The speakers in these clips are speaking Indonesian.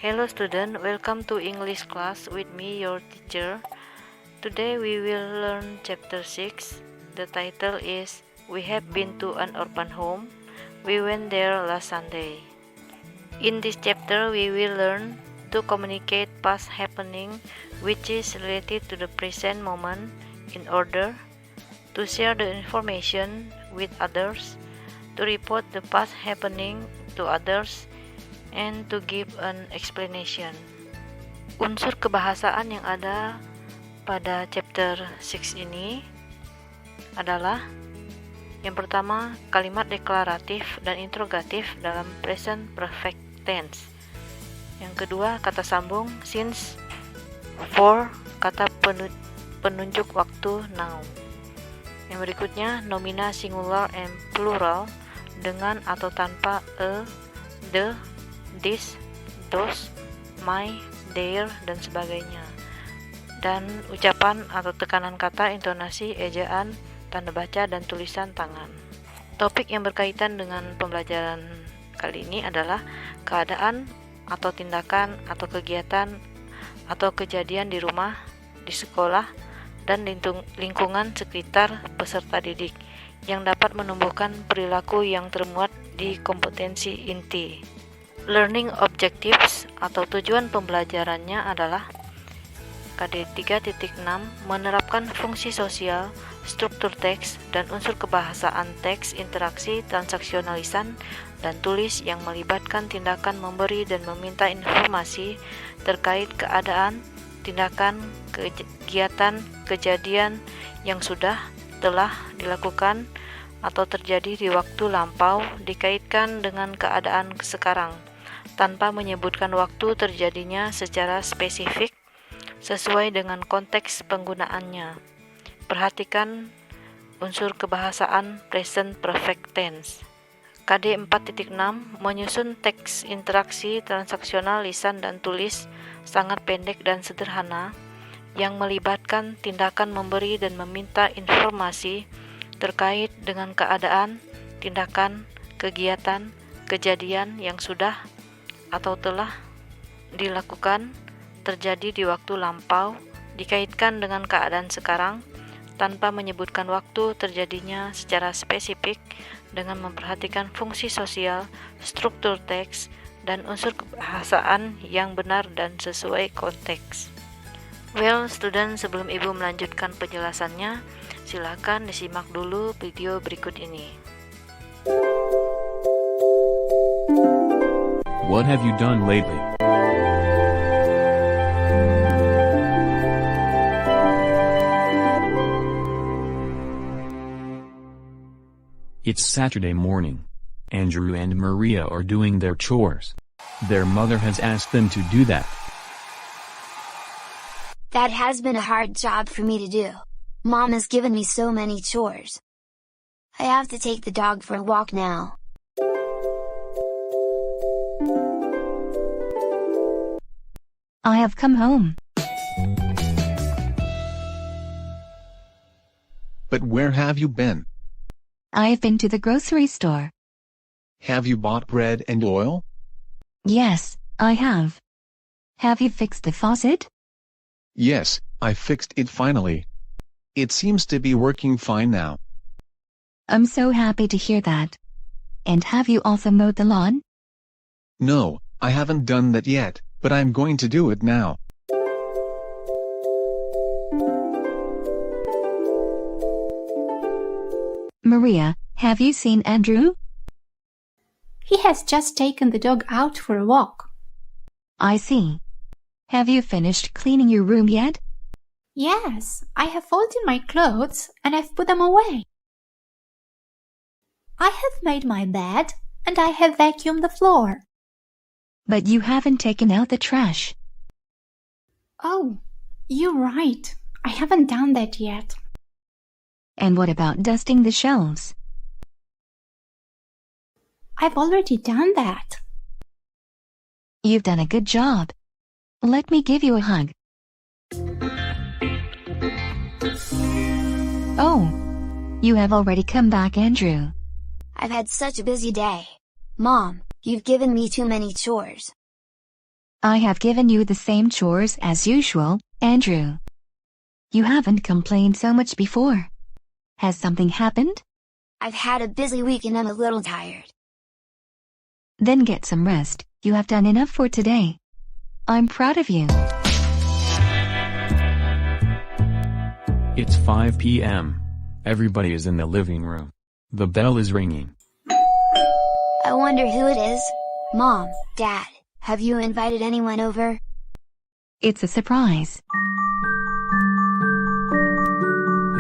Hello student, welcome to English class with me, your teacher. Today we will learn chapter 6. The title is We Have Been to an Orphan Home. We went there last Sunday. In this chapter we will learn to communicate past happening which is related to the present moment in order to share the information with others, to report the past happening to others, and to give an explanation. Unsur kebahasaan yang ada pada chapter 6 ini adalah yang pertama, kalimat deklaratif dan interrogatif dalam present perfect tense. Yang kedua, kata sambung since, for, kata penunjuk waktu now. Yang berikutnya, nomina singular and plural dengan atau tanpa a, the, this, those, my, their, dan sebagainya. Dan ucapan atau tekanan kata, intonasi, ejaan, tanda baca, dan tulisan tangan. Topik yang berkaitan dengan pembelajaran kali ini adalah keadaan atau tindakan atau kegiatan atau kejadian di rumah, di sekolah, dan lingkungan sekitar peserta didik yang dapat menumbuhkan perilaku yang termuat di kompetensi inti. Learning objectives atau tujuan pembelajarannya adalah KD 3.6 menerapkan fungsi sosial, struktur teks, dan unsur kebahasaan teks, interaksi, transaksional lisan, dan tulis yang melibatkan tindakan memberi dan meminta informasi terkait keadaan, tindakan, kegiatan, kejadian yang sudah, telah dilakukan, atau terjadi di waktu lampau dikaitkan dengan keadaan sekarang, tanpa menyebutkan waktu terjadinya secara spesifik sesuai dengan konteks penggunaannya. Perhatikan unsur kebahasaan present perfect tense. KD 4.6 menyusun teks interaksi transaksional lisan dan tulis sangat pendek dan sederhana yang melibatkan tindakan memberi dan meminta informasi terkait dengan keadaan, tindakan, kegiatan, kejadian yang sudah atau telah dilakukan, terjadi di waktu lampau, dikaitkan dengan keadaan sekarang, tanpa menyebutkan waktu terjadinya secara spesifik, dengan memperhatikan fungsi sosial, struktur teks, dan unsur kebahasaan yang benar dan sesuai konteks. Well, student, sebelum Ibu melanjutkan penjelasannya, silakan disimak dulu video berikut ini. What have you done lately? It's Saturday morning. Andrew and Maria are doing their chores. Their mother has asked them to do that. That has been a hard job for me to do. Mom has given me so many chores. I have to take the dog for a walk now. I have come home. But where have you been? I have been to the grocery store. Have you bought bread and oil? Yes, I have. Have you fixed the faucet? Yes, I fixed it finally. It seems to be working fine now. I'm so happy to hear that. And have you also mowed the lawn? No, I haven't done that yet, but I'm going to do it now. Maria, have you seen Andrew? He has just taken the dog out for a walk. I see. Have you finished cleaning your room yet? Yes, I have folded my clothes and I've put them away. I have made my bed and I have vacuumed the floor. But you haven't taken out the trash. Oh, you're right. I haven't done that yet. And what about dusting the shelves? I've already done that. You've done a good job. Let me give you a hug. Oh, you have already come back, Andrew. I've had such a busy day. Mom, you've given me too many chores. I have given you the same chores as usual, Andrew. You haven't complained so much before. Has something happened? I've had a busy week and I'm a little tired. Then get some rest. You have done enough for today. I'm proud of you. It's 5 p.m. Everybody is in the living room. The bell is ringing. I wonder who it is. Mom, Dad, have you invited anyone over? It's a surprise.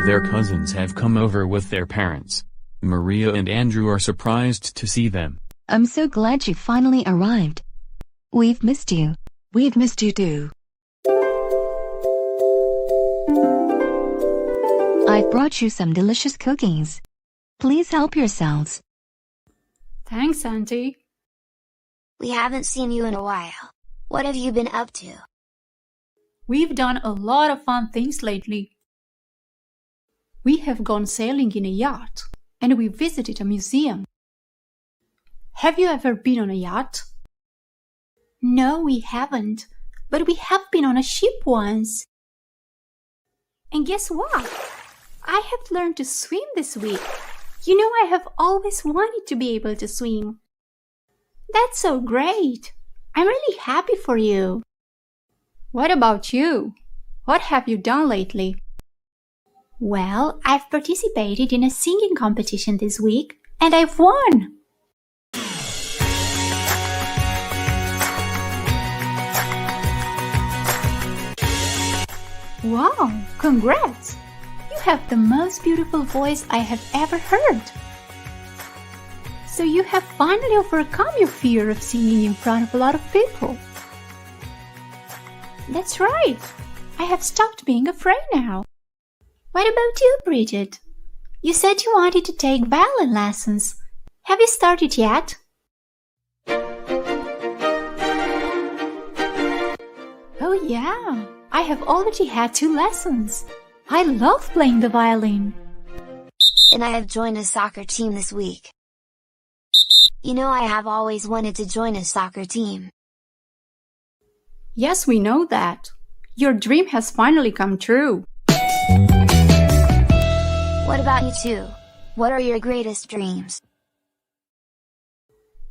Their cousins have come over with their parents. Maria and Andrew are surprised to see them. I'm so glad you finally arrived. We've missed you. We've missed you too. I've brought you some delicious cookies. Please help yourselves. Thanks, Auntie. We haven't seen you in a while. What have you been up to? We've done a lot of fun things lately. We have gone sailing in a yacht, and we visited a museum. Have you ever been on a yacht? No, we haven't, but we have been on a ship once. And guess what? I have learned to swim this week. You know, I have always wanted to be able to swim. That's so great. I'm really happy for you. What about you? What have you done lately? Well, I've participated in a singing competition this week, and I've won. Wow, congrats! You have the most beautiful voice I have ever heard. So you have finally overcome your fear of singing in front of a lot of people. That's right. I have stopped being afraid now. What about you, Bridget? You said you wanted to take violin lessons. Have you started yet? Oh yeah, I have already had 2 lessons. I love playing the violin. And I have joined a soccer team this week. You know, I have always wanted to join a soccer team. Yes, we know that. Your dream has finally come true. What about you two? What are your greatest dreams?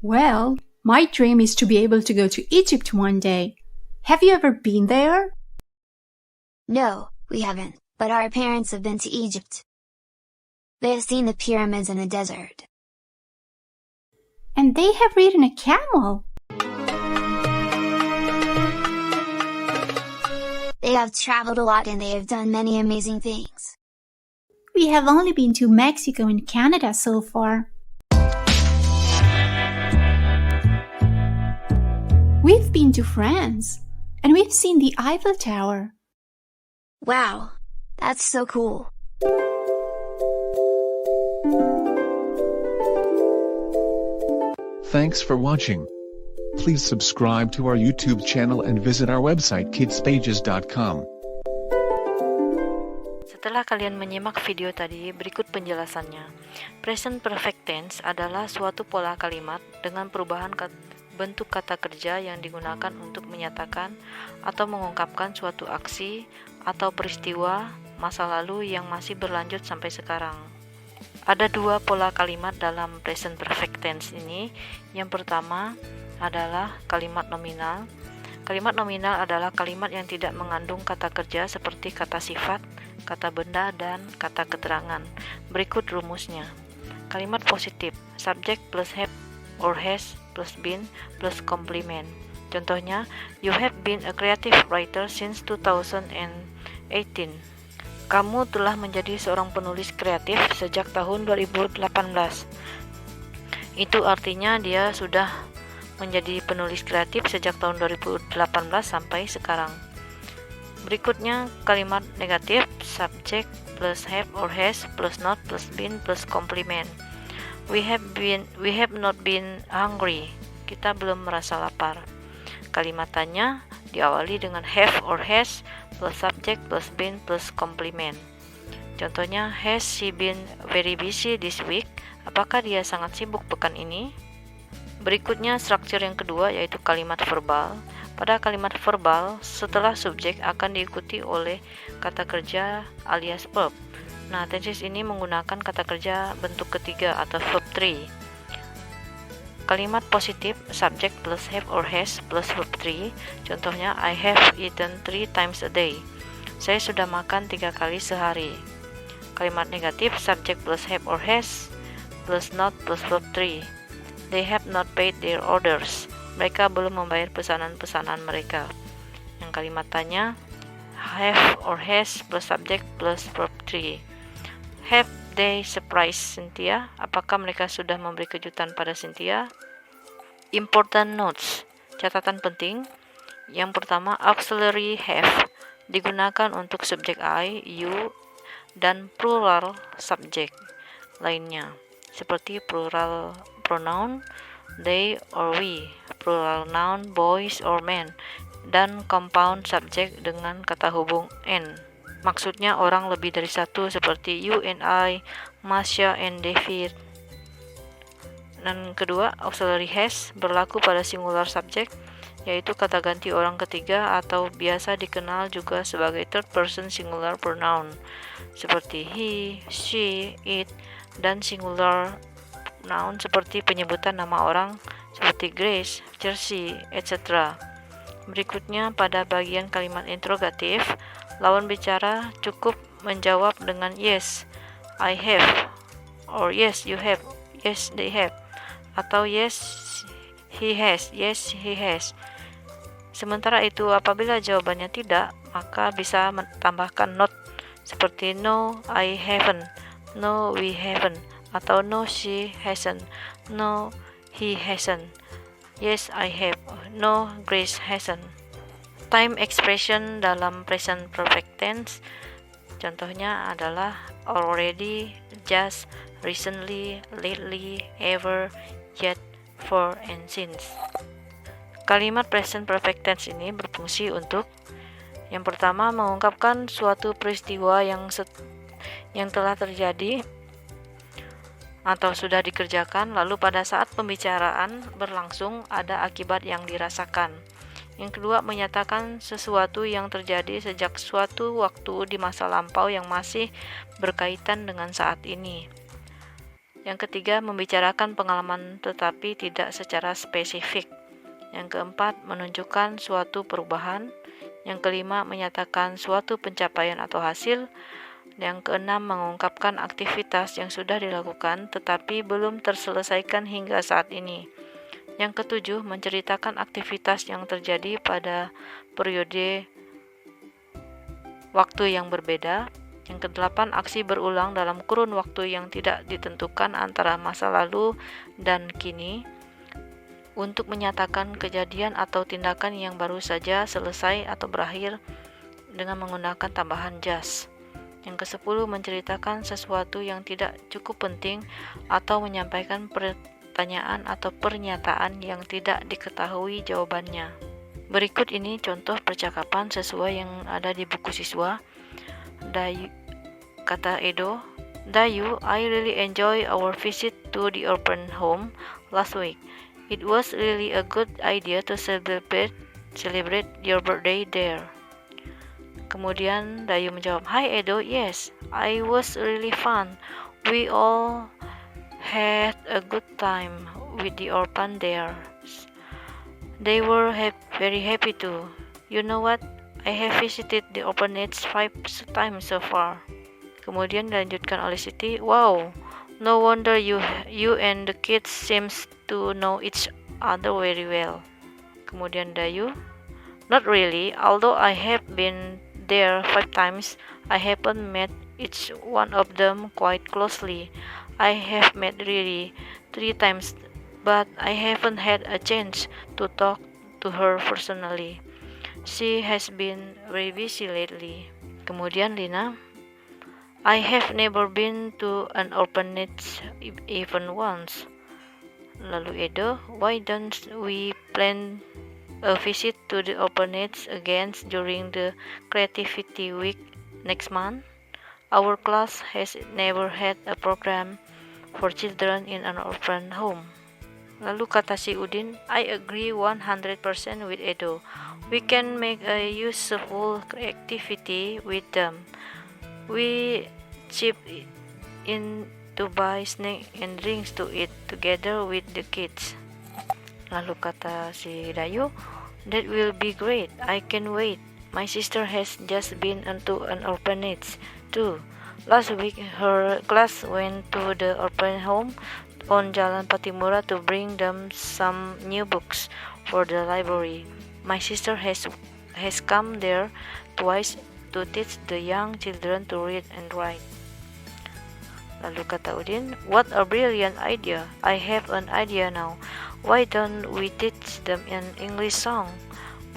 Well, my dream is to be able to go to Egypt one day. Have you ever been there? No, we haven't, but our parents have been to Egypt. They have seen the pyramids in the desert. And they have ridden a camel. They have traveled a lot and they have done many amazing things. We have only been to Mexico and Canada so far. We've been to France, and we've seen the Eiffel Tower. Wow, that's so cool. Thanks for watching. Please subscribe to our YouTube channel and visit our website kidspages.com. Setelah kalian menyimak video tadi, berikut penjelasannya. Present perfect tense adalah suatu pola kalimat dengan perubahan bentuk kata kerja yang digunakan untuk menyatakan atau mengungkapkan suatu aksi atau peristiwa masa lalu yang masih berlanjut sampai sekarang. Ada 2 pola kalimat dalam present perfect tense ini. Yang pertama adalah kalimat nominal. Kalimat nominal adalah kalimat yang tidak mengandung kata kerja seperti kata sifat, kata benda, dan kata keterangan. Berikut rumusnya. Kalimat positif, subject plus have or has plus been plus complement. Contohnya, you have been a creative writer since 2018. Kamu telah menjadi seorang penulis kreatif sejak tahun 2018. Itu artinya dia sudah menjadi penulis kreatif sejak tahun 2018 sampai sekarang. Berikutnya kalimat negatif, subject plus have or has plus not plus been plus complement. We have not been hungry. Kita belum merasa lapar. Kalimatannya diawali dengan have or has plus subject plus been plus complement. Contohnya, has she been very busy this week? Apakah dia sangat sibuk pekan ini? Berikutnya struktur yang kedua yaitu kalimat verbal. Pada kalimat verbal, setelah subjek akan diikuti oleh kata kerja alias verb. Nah, tenses ini menggunakan kata kerja bentuk ketiga atau verb 3. Kalimat positif, subjek plus have or has plus verb 3. Contohnya, I have eaten 3 times a day. Saya sudah makan 3 kali sehari. Kalimat negatif, subjek plus have or has plus not plus verb 3. They have not paid their orders. Mereka belum membayar pesanan-pesanan mereka. Yang kalimat tanya, have or has plus subject plus verb 3. Have they surprised Cynthia? Apakah mereka sudah memberi kejutan pada Cynthia? Important notes, catatan penting. Yang pertama, auxiliary have digunakan untuk subjek I, you, dan plural subjek lainnya, seperti plural pronoun they or we, plural noun boys or men, dan compound subject dengan kata hubung and. Maksudnya orang lebih dari satu, seperti you and I, Masya and David. Dan kedua, auxiliary has berlaku pada singular subject, yaitu kata ganti orang ketiga atau biasa dikenal juga sebagai third person singular pronoun, seperti he, she, it, dan singular noun seperti penyebutan nama orang seperti Grace, Jersey, etc. Berikutnya pada bagian kalimat interrogatif, lawan bicara cukup menjawab dengan yes, I have, or yes, you have, yes, they have, atau yes, he has, yes, he has. Sementara itu, apabila jawabannya tidak, maka bisa menambahkan not seperti no, I haven't, no, we haven't, atau no, she hasn't, no, he hasn't, yes, I have, no, Grace hasn't. Time expression dalam present perfect tense, contohnya adalah already, just, recently, lately, ever, yet, for, and since. Kalimat present perfect tense ini berfungsi untuk yang pertama, mengungkapkan suatu peristiwa yang telah terjadi atau sudah dikerjakan, lalu pada saat pembicaraan berlangsung ada akibat yang dirasakan. Yang kedua, menyatakan sesuatu yang terjadi sejak suatu waktu di masa lampau yang masih berkaitan dengan saat ini. Yang ketiga, membicarakan pengalaman tetapi tidak secara spesifik. Yang keempat, menunjukkan suatu perubahan. Yang kelima, menyatakan suatu pencapaian atau hasil. Yang keenam, mengungkapkan aktivitas yang sudah dilakukan tetapi belum terselesaikan hingga saat ini. Yang ketujuh, menceritakan aktivitas yang terjadi pada periode waktu yang berbeda. Yang kedelapan, aksi berulang dalam kurun waktu yang tidak ditentukan antara masa lalu dan kini untuk menyatakan kejadian atau tindakan yang baru saja selesai atau berakhir dengan menggunakan tambahan just. Yang ke-10, menceritakan sesuatu yang tidak cukup penting atau menyampaikan pertanyaan atau pernyataan yang tidak diketahui jawabannya. Berikut ini contoh percakapan sesuai yang ada di buku siswa. Dayu, kata Edo, Dayu, I really enjoy our visit to the orphan home last week. It was really a good idea to celebrate your birthday there. Kemudian Dayu menjawab, Hi Edo, yes, I was really fun. We all had a good time with the orphan there. They were very happy too. You know what? I have visited the orphanage 5 times so far. Kemudian dilanjutkan oleh Siti, Wow, no wonder you and the kids seems to know each other very well. Kemudian Dayu, Not really, although I have been there 5 times, I haven't met each one of them quite closely. I have met Riri 3 times, but I haven't had a chance to talk to her personally. She has been very busy lately. Kemudian Lina, I have never been to an orphanage even once. Lalu Edo, why don't we plan a visit to the orphanage again during the Creativity Week next month? Our class has never had a program for children in an orphan home. Lalu kata si Udin, I agree 100% with Edo. We can make a useful activity with them. We chip in to buy snacks and drinks to eat together with the kids. Lalu kata si Dayu, that will be great. I can wait. My sister has just been into an orphanage too. Last week her class went to the orphan home on Jalan Patimura to bring them some new books for the library. My sister has come there twice to teach the young children to read and write. Lalu kata Udin, what a brilliant idea. I have an idea now. Why don't we teach them an English song?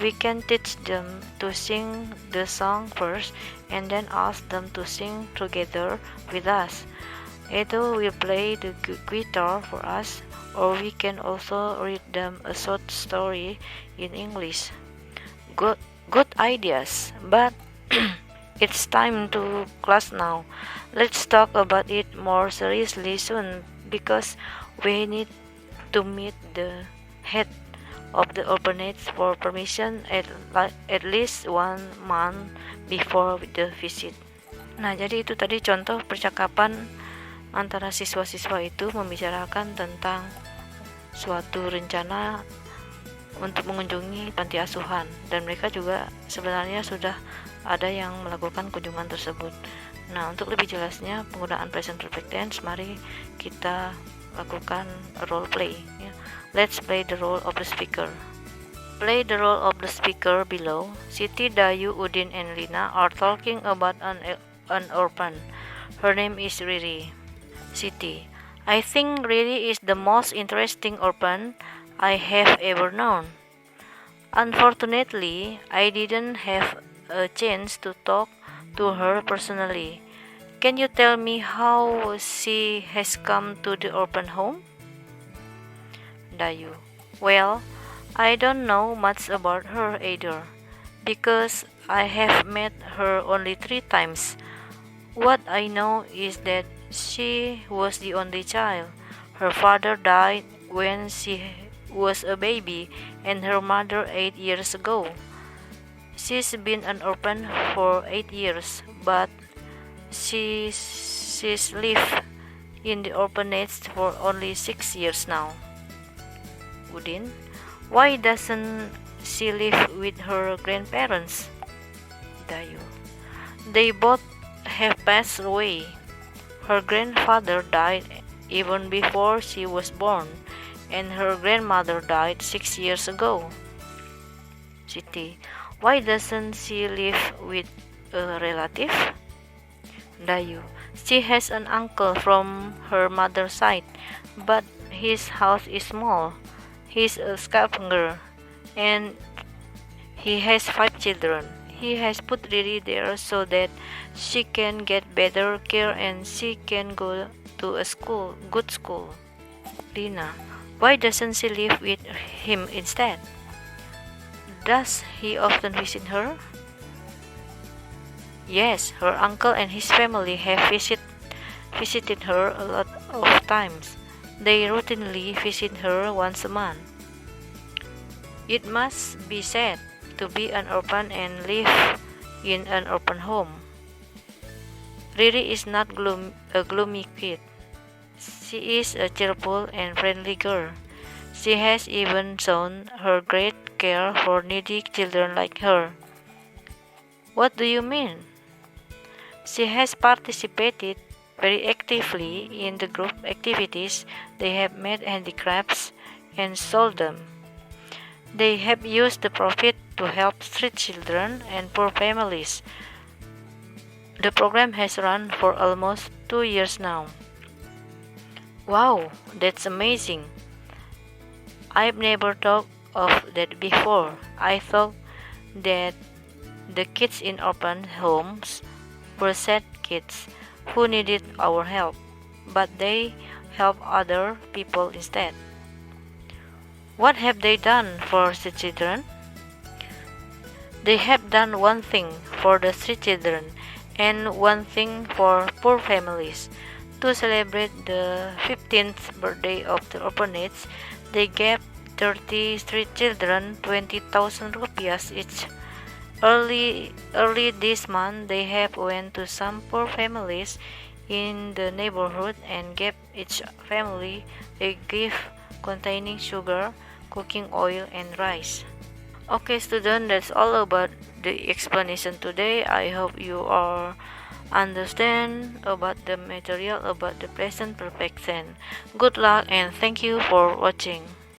We can teach them to sing the song first and then ask them to sing together with us. Edo will play the guitar for us, or we can also read them a short story in English. Good ideas, but it's time to class now. Let's talk about it more seriously soon because we need to meet the head of the orphanage for permission at least 1 month before the visit. Nah, jadi itu tadi contoh percakapan antara siswa-siswa itu membicarakan tentang suatu rencana untuk mengunjungi panti asuhan, dan mereka juga sebenarnya sudah ada yang melakukan kunjungan tersebut. Nah, untuk lebih jelasnya penggunaan present perfect tense, mari kita lakukan role play ya. Let's play the role of the speaker. Play the role of the speaker below. Siti, Dayu, Udin, and Lina are talking about an orphan. Her name is Riri. Siti, I think Riri is the most interesting orphan I have ever known. Unfortunately, I didn't have a chance to talk to her personally. Can you tell me how she has come to the orphan home? Dayu, well, I don't know much about her either, because I have met her only 3 times. What I know is that she was the only child. Her father died when she was a baby and her mother 8 years ago. She's been an orphan for 8 years, but she's lived in the orphanage for only 6 years now. Udin, why doesn't she live with her grandparents? Dayu, they both have passed away. Her grandfather died even before she was born, and her grandmother died 6 years ago. Siti, why doesn't she live with a relative? Dayu, she has an uncle from her mother's side, but his house is small. He's a scavenger, and he has 5 children. He has put Riri there so that she can get better care and she can go to a good school. Lina, why doesn't she live with him instead? Does he often visit her? Yes, her uncle and his family have visited her a lot of times. They routinely visit her once a month. It must be sad to be an orphan and live in an orphan home. Riri is not a gloomy kid. She is a cheerful and friendly girl. She has even shown her great care for needy children like her. What do you mean? She has participated very actively in the group activities. They have made handicrafts and sold them. They have used the profit to help street children and poor families. The program has run for almost 2 years now. Wow, that's amazing. I've never thought of that before. I thought that the kids in orphan homes were sad kids who needed our help, but they help other people instead. What have they done for the children? They have done one thing for the street children and one thing for poor families. To celebrate the 15th birthday of the orphanage, They gave 30 street children 20,000 rupiahs each. Early this month, they have went to some poor families in the neighborhood and gave each family a gift containing sugar, cooking oil, and rice. Okay, student, that's all about the explanation today. I hope you all understand about the material about the present perfect tense. Good luck and thank you for watching.